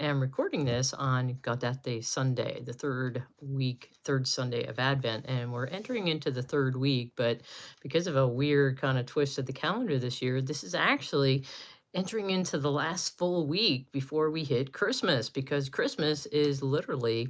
am recording this on Gaudete Sunday, the third Sunday of Advent, and we're entering into the third week. But because of a weird kind of twist of the calendar this year, this is actually entering into the last full week before we hit Christmas, because Christmas is literally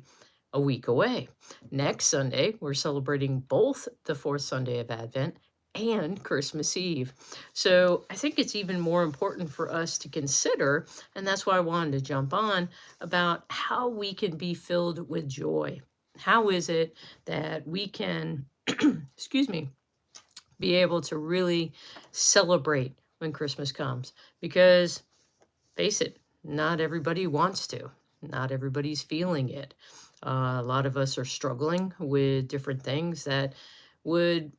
a week away. Next Sunday, we're celebrating both the fourth Sunday of Advent and Christmas Eve. So I think it's even more important for us to consider, and that's why I wanted to jump on, about how we can be filled with joy. How is it that we can, excuse me, be able to really celebrate when Christmas comes? Because face it, not everybody wants to. Not everybody's feeling it. A lot of us are struggling with different things that would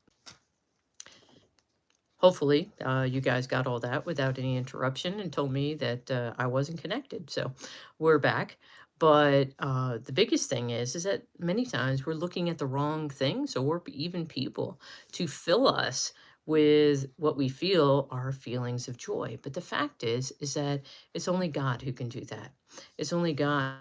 hopefully you guys got all that without any interruption and told me that I wasn't connected. So we're back. But the biggest thing is that many times we're looking at the wrong things or even people to fill us with what we feel are feelings of joy. But the fact is that it's only God who can do that. It's only God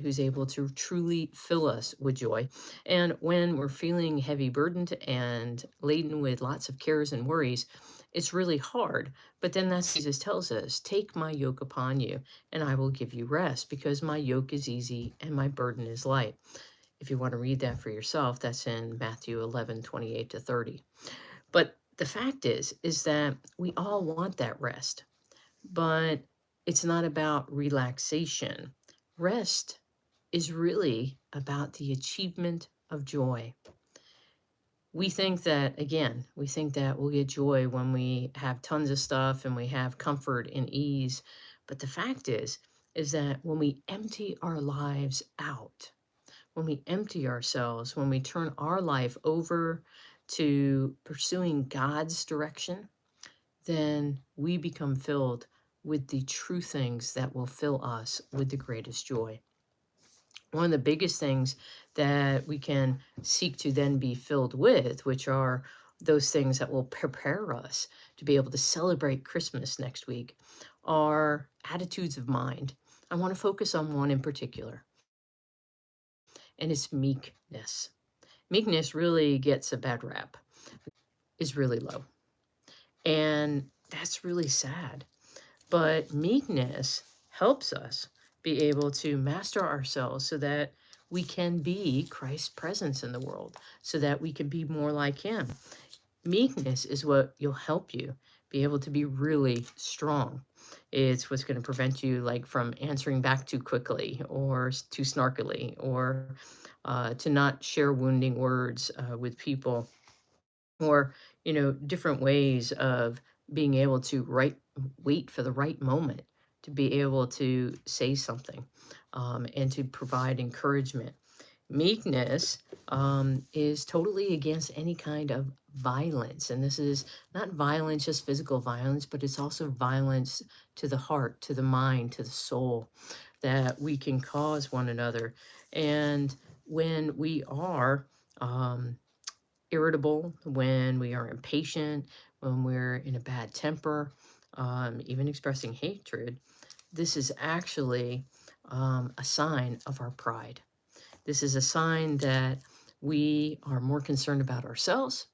who's able to truly fill us with joy. And when we're feeling heavy burdened and laden with lots of cares and worries, it's really hard. But then that's Jesus tells us, take my yoke upon you and I will give you rest, because my yoke is easy and my burden is light. If you want to read that for yourself, that's in Matthew 11:28-30. But the fact is that we all want that rest, but it's not about relaxation. Rest is really about the achievement of joy. We think that we'll get joy when we have tons of stuff and we have comfort and ease. But the fact is that when we empty our lives out, when we empty ourselves, when we turn our life over to pursuing God's direction, then we become filled with the true things that will fill us with the greatest joy. One of the biggest things that we can seek to then be filled with, which are those things that will prepare us to be able to celebrate Christmas next week, are attitudes of mind. I want to focus on one in particular, and it's meekness. Meekness really gets a bad rap, is really low. And that's really sad. But meekness helps us be able to master ourselves so that we can be Christ's presence in the world, so that we can be more like Him. Meekness is what will help you be able to be really strong. It's what's going to prevent you from answering back too quickly or too snarkily, or to not share wounding words with people, or different ways of being able to wait for the right moment to be able to say something, and to provide encouragement. Meekness is totally against any kind of violence, and this is not violence, just physical violence, but it's also violence to the heart, to the mind, to the soul, that we can cause one another. And when we are irritable, when we are impatient, when we're in a bad temper, even expressing hatred, this is actually a sign of our pride. This is a sign that we are more concerned about ourselves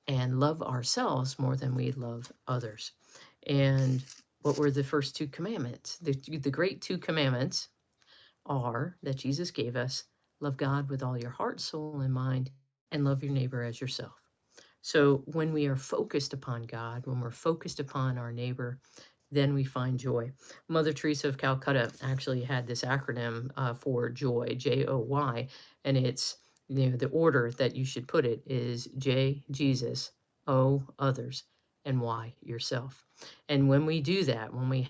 and love ourselves more than we love others. And what were the first two commandments? The great two commandments are that Jesus gave us: love God with all your heart, soul, and mind, and love your neighbor as yourself. So when we are focused upon God, when we're focused upon our neighbor, then we find joy. Mother Teresa of Calcutta actually had this acronym for joy, Joy, and it's, the order that you should put it is J, Jesus, O, others, and Y, yourself. And when we do that, when we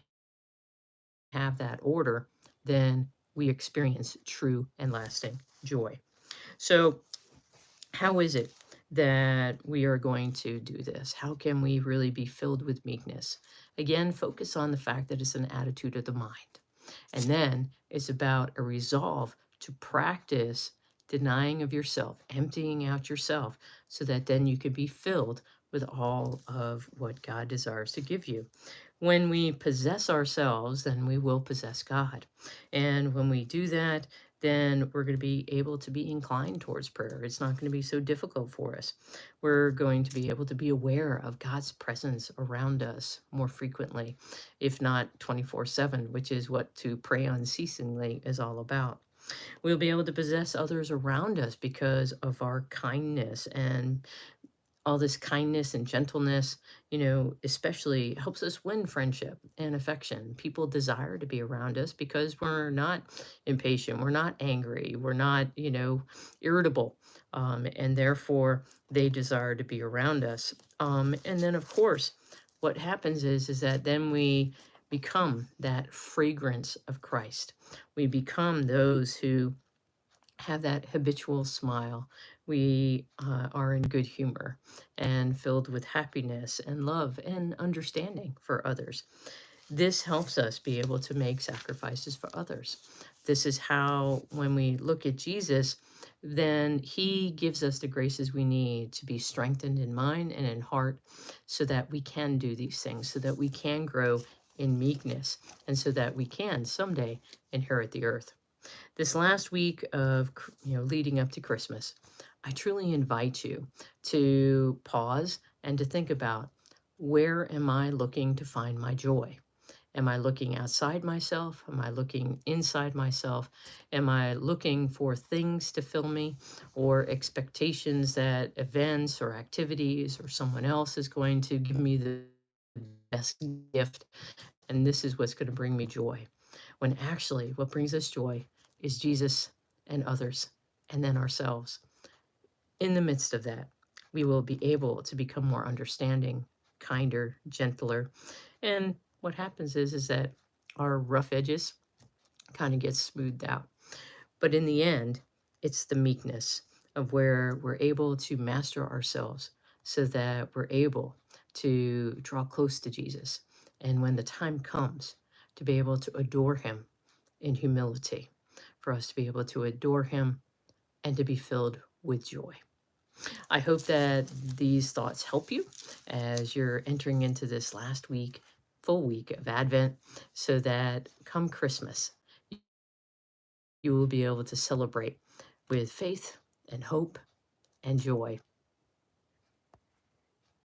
have that order, then we experience true and lasting joy. So how is it that we are going to do this? How can we really be filled with meekness? Again, focus on the fact that it's an attitude of the mind. And then it's about a resolve to practice denying of yourself, emptying out yourself, so that then you can be filled with all of what God desires to give you. When we possess ourselves, then we will possess God. And when we do that, then we're going to be able to be inclined towards prayer. It's not going to be so difficult for us. We're going to be able to be aware of God's presence around us more frequently, if not 24/7, which is what to pray unceasingly is all about. We'll be able to possess others around us because of our kindness, and all this kindness and gentleness, especially helps us win friendship and affection. People desire to be around us because we're not impatient, we're not angry, we're not, irritable. And therefore, they desire to be around us. And then, of course, what happens is that then we become that fragrance of Christ. We become those who have that habitual smile. We are in good humor and filled with happiness and love and understanding for others. This helps us be able to make sacrifices for others. This is how, when we look at Jesus, then he gives us the graces we need to be strengthened in mind and in heart so that we can do these things, so that we can grow in meekness, and so that we can someday inherit the earth. This last week of, leading up to Christmas, I truly invite you to pause and to think about, where am I looking to find my joy? Am I looking outside myself? Am I looking inside myself? Am I looking for things to fill me, or expectations that events or activities or someone else is going to give me the best gift, and this is what's going to bring me joy? When actually what brings us joy is Jesus and others, and then ourselves. In the midst of that, we will be able to become more understanding, kinder, gentler. And what happens is that our rough edges kind of get smoothed out. But in the end, it's the meekness of where we're able to master ourselves so that we're able to draw close to Jesus. And when the time comes, to be able to adore him in humility, for us to be able to adore him and to be filled with joy. I hope that these thoughts help you as you're entering into this last week, full week of Advent, so that come Christmas, you will be able to celebrate with faith and hope and joy